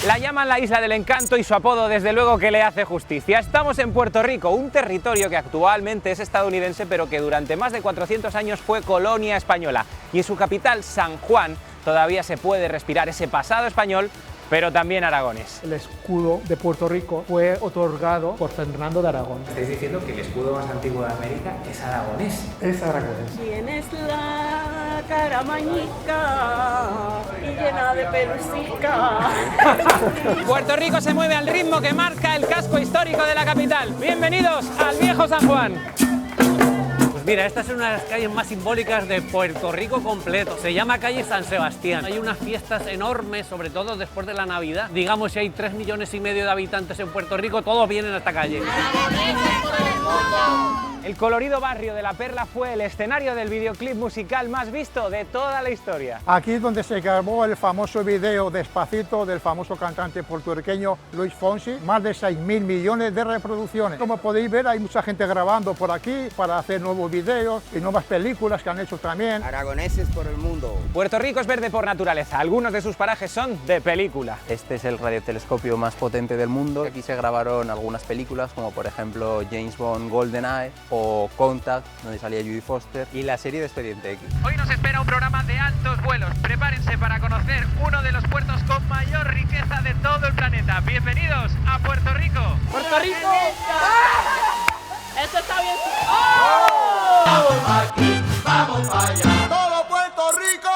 La llaman la Isla del Encanto y su apodo desde luego que le hace justicia. Estamos en Puerto Rico, un territorio que actualmente es estadounidense pero que durante más de 400 años fue colonia española. Y en su capital, San Juan, todavía se puede respirar ese pasado español, pero también aragonés. El escudo de Puerto Rico fue otorgado por Fernando de Aragón. ¿Estáis diciendo que el escudo más antiguo de América es aragonés? Es aragonés. Tienes la cara mañica y llena de pelusica. Puerto Rico se mueve al ritmo que marca el casco histórico de la capital. Bienvenidos al viejo San Juan. Mira, esta es una de las calles más simbólicas de Puerto Rico completo. Se llama calle San Sebastián. Hay unas fiestas enormes, sobre todo después de la Navidad. Digamos, si hay 3,5 millones de habitantes en Puerto Rico, todos vienen a esta calle. El colorido barrio de La Perla fue el escenario del videoclip musical más visto de toda la historia. Aquí es donde se grabó el famoso video Despacito del famoso cantante puertorriqueño Luis Fonsi, más de 6.000 millones de reproducciones. Como podéis ver, hay mucha gente grabando por aquí para hacer nuevos videos y nuevas películas que han hecho también. Aragoneses por el mundo. Puerto Rico es verde por naturaleza, algunos de sus parajes son de película. Este es el radiotelescopio más potente del mundo. Aquí se grabaron algunas películas como por ejemplo James Bond GoldenEye o Contact, donde salía Judy Foster, y la serie de Expediente X. Hoy nos espera un programa de altos vuelos. Prepárense para conocer uno de los puertos con mayor riqueza de todo el planeta. Bienvenidos a Puerto Rico. ¡Puerto Rico! ¡Ah! ¡Esto está bien! ¡Oh! Vamos para aquí, vamos para allá. ¡Todo Puerto Rico!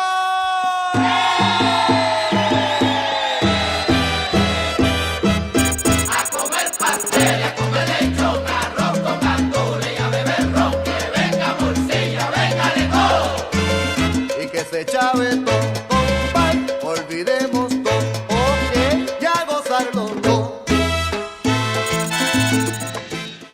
A comer pastel, a comer lechón, arroz con gandules y a beber ron. Que venga morcilla, venga licor. Y que se chave todo.